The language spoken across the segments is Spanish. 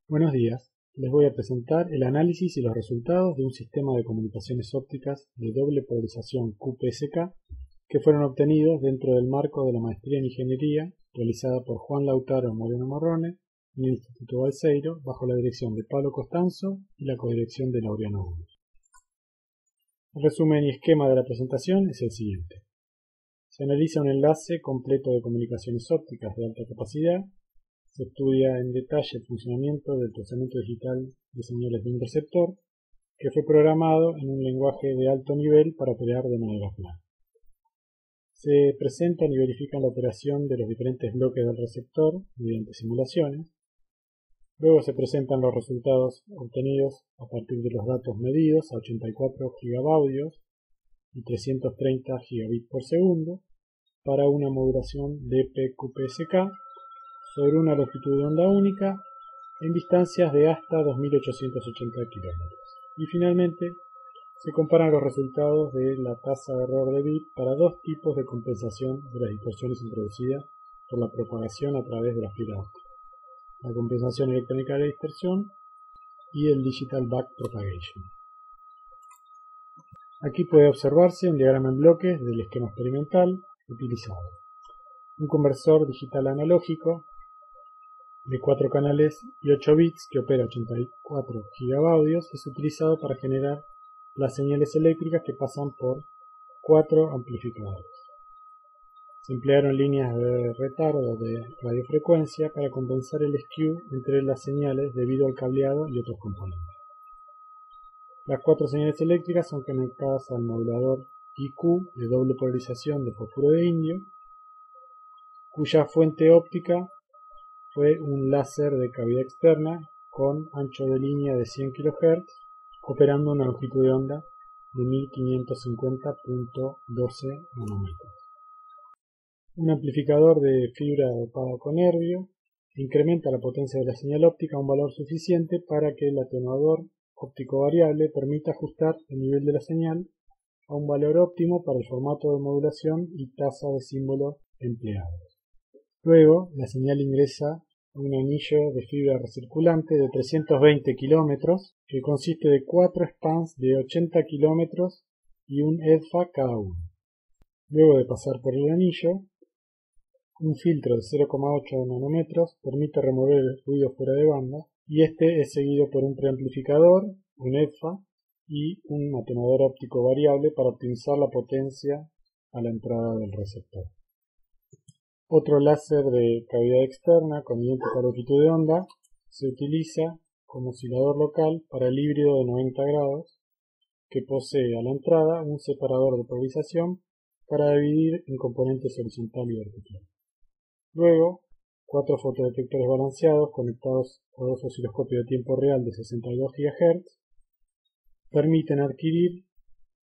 Buenos días, les voy a presentar el análisis y los resultados de un sistema de comunicaciones ópticas de doble polarización QPSK que fueron obtenidos dentro del marco de la maestría en ingeniería realizada por Juan Lautaro Moreno Morrone en el Instituto Balseiro bajo la dirección de Pablo Costanzo y la codirección de Laureano Bullos. El resumen y esquema de la presentación es el siguiente. Se analiza un enlace completo de comunicaciones ópticas de alta capacidad. Se estudia en detalle el funcionamiento del procesamiento digital de señales de un receptor que fue programado en un lenguaje de alto nivel para operar de manera plana. Se presentan y verifican la operación de los diferentes bloques del receptor mediante simulaciones. Luego se presentan los resultados obtenidos a partir de los datos medidos a 84 gigabaudios y 330 gigabits por segundo para una modulación DP-QPSK sobre una longitud de onda única en distancias de hasta 2880 kilómetros. Y finalmente se comparan los resultados de la tasa de error de bit para dos tipos de compensación de las distorsiones introducidas por la propagación a través de la fibra óptica: la compensación electrónica de la distorsión y el Digital Backpropagation. Aquí puede observarse un diagrama en bloques del esquema experimental utilizado. Un conversor digital analógico de 4 canales y 8 bits que opera 84 gigabaudios es utilizado para generar las señales eléctricas que pasan por 4 amplificadores. Se emplearon líneas de retardo de radiofrecuencia para compensar el skew entre las señales debido al cableado y otros componentes. Las 4 señales eléctricas son conectadas al modulador IQ de doble polarización de fósforo de indio, cuya fuente óptica fue un láser de cavidad externa con ancho de línea de 100 kHz, operando una longitud de onda de 1550.12 nanómetros. Un amplificador de fibra dopada con nervio incrementa la potencia de la señal óptica a un valor suficiente para que el atenuador óptico variable permita ajustar el nivel de la señal a un valor óptimo para el formato de modulación y tasa de símbolos empleados. Luego, la señal ingresa a un anillo de fibra recirculante de 320 kilómetros que consiste de 4 spans de 80 kilómetros y un EDFA cada uno. Luego de pasar por el anillo, un filtro de 0,8 nanómetros permite remover el ruido fuera de banda y este es seguido por un preamplificador, un EDFA y un atenuador óptico variable para optimizar la potencia a la entrada del receptor. Otro láser de cavidad externa con idéntica longitud de onda se utiliza como oscilador local para el híbrido de 90 grados que posee a la entrada un separador de polarización para dividir en componentes horizontal y vertical. Luego, 4 fotodetectores balanceados conectados a 2 osciloscopios de tiempo real de 62 GHz permiten adquirir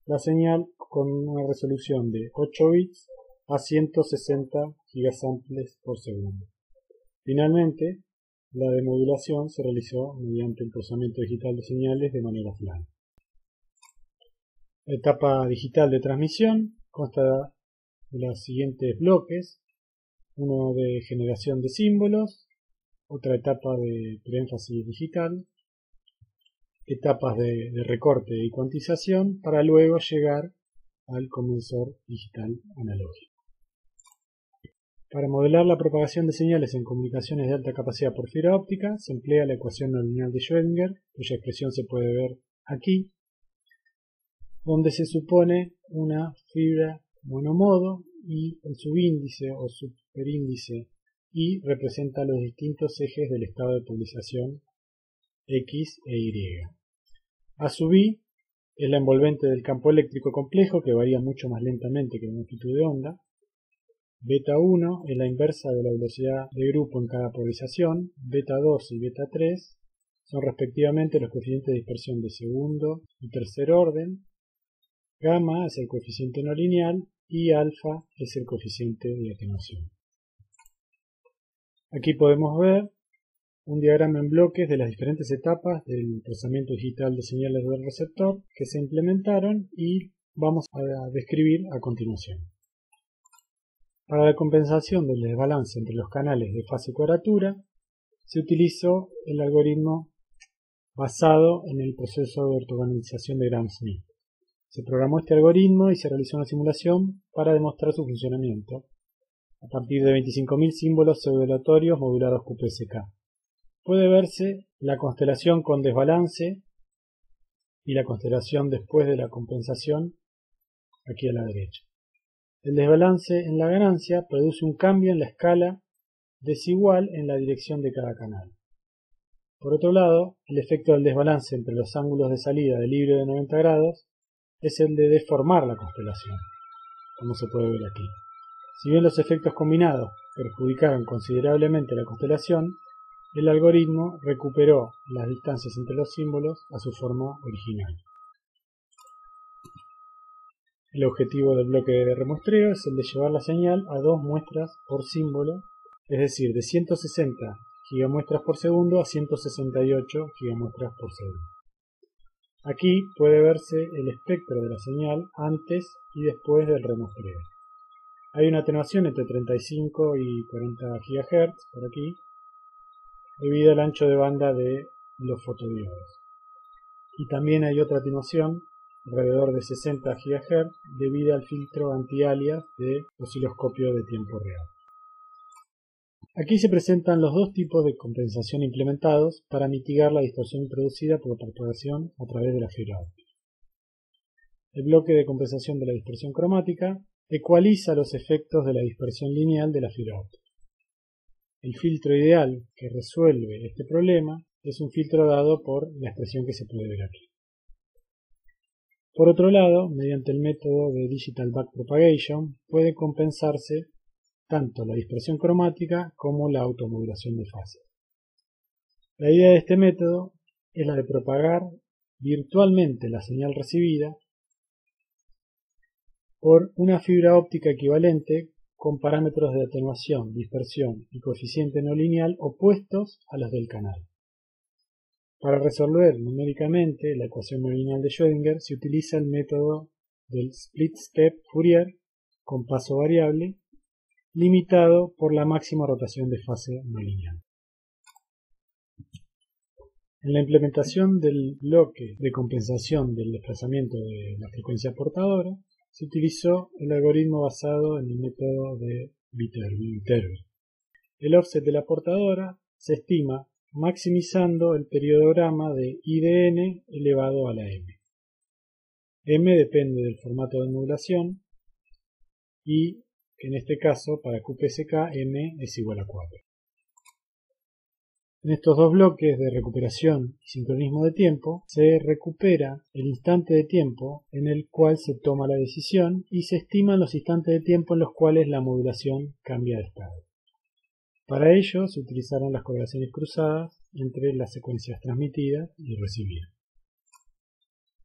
la señal con una resolución de 8 bits a 160 gigasamples por segundo. Finalmente, la demodulación se realizó mediante el procesamiento digital de señales de manera plana. La etapa digital de transmisión consta de los siguientes bloques: uno de generación de símbolos, otra etapa de preénfasis digital, etapas de recorte y cuantización para luego llegar al conversor digital analógico. Para modelar la propagación de señales en comunicaciones de alta capacidad por fibra óptica se emplea la ecuación no lineal de Schrödinger, cuya expresión se puede ver aquí, donde se supone una fibra monomodo y el subíndice o superíndice y representa los distintos ejes del estado de polarización X e Y. A sub I es la envolvente del campo eléctrico complejo que varía mucho más lentamente que la longitud de onda. Beta 1 es la inversa de la velocidad de grupo en cada polarización. Beta 2 y beta 3 son respectivamente los coeficientes de dispersión de segundo y tercer orden. Gamma es el coeficiente no lineal y alfa es el coeficiente de atenuación. Aquí podemos ver un diagrama en bloques de las diferentes etapas del procesamiento digital de señales del receptor que se implementaron y vamos a describir a continuación. Para la compensación del desbalance entre los canales de fase y cuadratura, se utilizó el algoritmo basado en el proceso de ortogonalización de Gram-Schmidt. Se programó este algoritmo y se realizó una simulación para demostrar su funcionamiento a partir de 25.000 símbolos pseudo-aleatorios modulados QPSK. Puede verse la constelación con desbalance y la constelación después de la compensación aquí a la derecha. El desbalance en la ganancia produce un cambio en la escala desigual en la dirección de cada canal. Por otro lado, el efecto del desbalance entre los ángulos de salida del híbrido de 90 grados es el de deformar la constelación, como se puede ver aquí. Si bien los efectos combinados perjudicaron considerablemente la constelación, el algoritmo recuperó las distancias entre los símbolos a su forma original. El objetivo del bloque de remuestreo es el de llevar la señal a 2 muestras por símbolo, es decir, de 160 gigamuestras por segundo a 168 gigamuestras por segundo. Aquí puede verse el espectro de la señal antes y después del remuestreo. Hay una atenuación entre 35 y 40 GHz por aquí, debido al ancho de banda de los fotodiodos. Y también hay otra atenuación, alrededor de 60 GHz, debido al filtro anti-alias de osciloscopio de tiempo real. Aquí se presentan los dos tipos de compensación implementados para mitigar la distorsión producida por la propagación a través de la fibra óptica. El bloque de compensación de la dispersión cromática ecualiza los efectos de la dispersión lineal de la fibra óptica. El filtro ideal que resuelve este problema es un filtro dado por la expresión que se puede ver aquí. Por otro lado, mediante el método de Digital Backpropagation puede compensarse tanto la dispersión cromática como la automodulación de fase. La idea de este método es la de propagar virtualmente la señal recibida por una fibra óptica equivalente con parámetros de atenuación, dispersión y coeficiente no lineal opuestos a los del canal. Para resolver numéricamente la ecuación no lineal de Schrödinger se utiliza el método del split step Fourier con paso variable, limitado por la máxima rotación de fase no lineal. En la implementación del bloque de compensación del desplazamiento de la frecuencia portadora, se utilizó el algoritmo basado en el método de Viterbi. El offset de la portadora se estima maximizando el periodograma de I de n elevado a la m. M depende del formato de modulación y en este caso para QPSK m es igual a 4. En estos dos bloques de recuperación y sincronismo de tiempo se recupera el instante de tiempo en el cual se toma la decisión y se estiman los instantes de tiempo en los cuales la modulación cambia de estado. Para ello se utilizaron las correlaciones cruzadas entre las secuencias transmitidas y recibidas.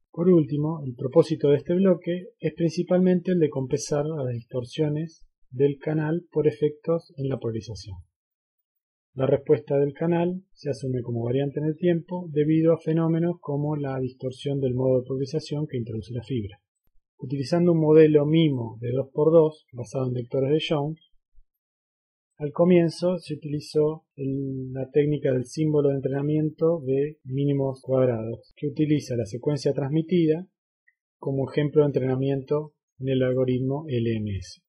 Por último, el propósito de este bloque es principalmente el de compensar las distorsiones del canal por efectos en la polarización. La respuesta del canal se asume como variante en el tiempo debido a fenómenos como la distorsión del modo de polarización que introduce la fibra. Utilizando un modelo MIMO de 2×2 basado en vectores de Jones, al comienzo se utilizó la técnica del símbolo de entrenamiento de mínimos cuadrados, que utiliza la secuencia transmitida como ejemplo de entrenamiento en el algoritmo LMS.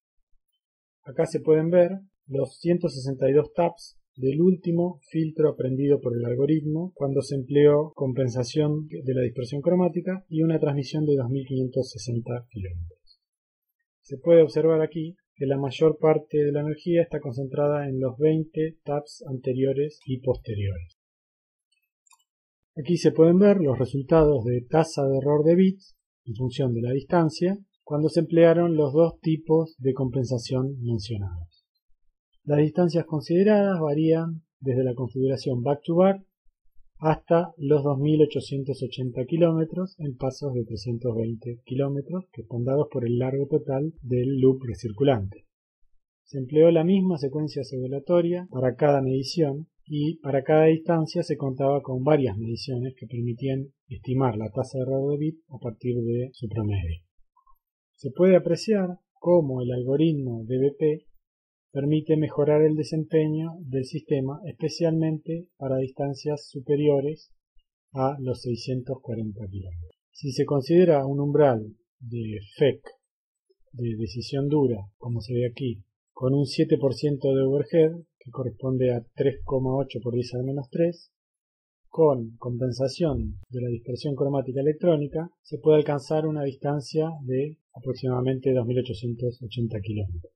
Acá se pueden ver los 162 taps del último filtro aprendido por el algoritmo cuando se empleó compensación de la dispersión cromática y una transmisión de 2560 km. Se puede observar aquí que la mayor parte de la energía está concentrada en los 20 taps anteriores y posteriores. Aquí se pueden ver los resultados de tasa de error de bits en función de la distancia cuando se emplearon los dos tipos de compensación mencionados. Las distancias consideradas varían desde la configuración back-to-back hasta los 2880 kilómetros en pasos de 320 kilómetros que están dados por el largo total del loop recirculante. Se empleó la misma secuencia oscilatoria para cada medición y para cada distancia se contaba con varias mediciones que permitían estimar la tasa de error de bit a partir de su promedio. Se puede apreciar cómo el algoritmo DBP permite mejorar el desempeño del sistema, especialmente para distancias superiores a los 640 km. Si se considera un umbral de FEC de decisión dura, como se ve aquí, con un 7% de overhead, que corresponde a 3,8 por 10 a la menos 3, con compensación de la dispersión cromática electrónica, se puede alcanzar una distancia de aproximadamente 2880 km.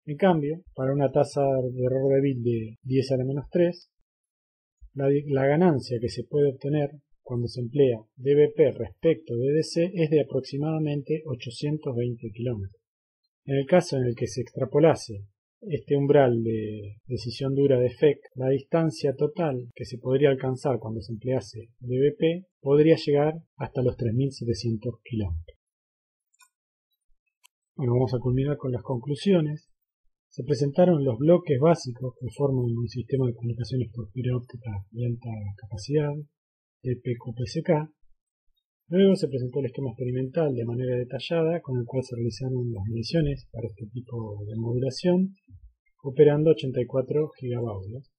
En cambio, para una tasa de error de bit de 10 a la menos 3, la ganancia que se puede obtener cuando se emplea dBp respecto de DC es de aproximadamente 820 km. En el caso en el que se extrapolase este umbral de decisión dura de FEC, la distancia total que se podría alcanzar cuando se emplease dBp podría llegar hasta los 3700 km. Bueno, vamos a culminar con las conclusiones. Se presentaron los bloques básicos que forman un sistema de comunicaciones por fibra óptica de alta capacidad, TPQPSK. Luego se presentó el esquema experimental de manera detallada, con el cual se realizaron las mediciones para este tipo de modulación, operando 84 gigabaudios.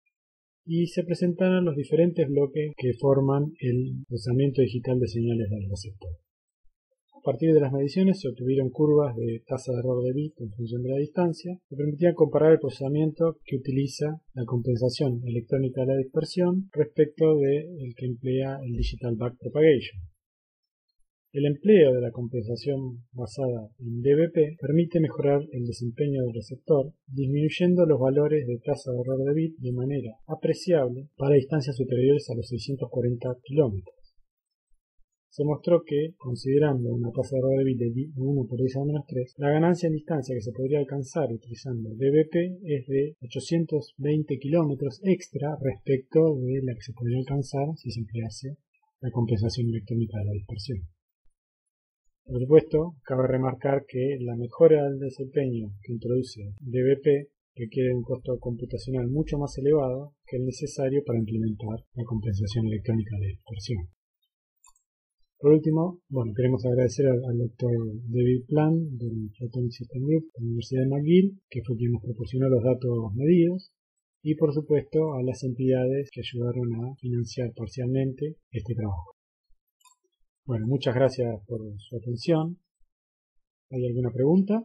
Y se presentaron los diferentes bloques que forman el procesamiento digital de señales del receptor. A partir de las mediciones se obtuvieron curvas de tasa de error de bit en función de la distancia, que permitían comparar el procesamiento que utiliza la compensación electrónica de la dispersión respecto del que emplea el Digital Backpropagation. El empleo de la compensación basada en dBp permite mejorar el desempeño del receptor, disminuyendo los valores de tasa de error de bit de manera apreciable para distancias superiores a los 640 km. Se mostró que, considerando una tasa de error de bit de 1 por 10 a la menos 3, la ganancia en distancia que se podría alcanzar utilizando dBp es de 820 km extra respecto de la que se podría alcanzar si se emplease la compensación electrónica de la dispersión. Por supuesto, cabe remarcar que la mejora del desempeño que introduce dBp requiere un costo computacional mucho más elevado que el necesario para implementar la compensación electrónica de dispersión. Por último, queremos agradecer al Dr. David Plan del Photonic System Group de la Universidad de McGill, que fue quien nos proporcionó los datos medidos, y por supuesto a las entidades que ayudaron a financiar parcialmente este trabajo. Muchas gracias por su atención. ¿Hay alguna pregunta?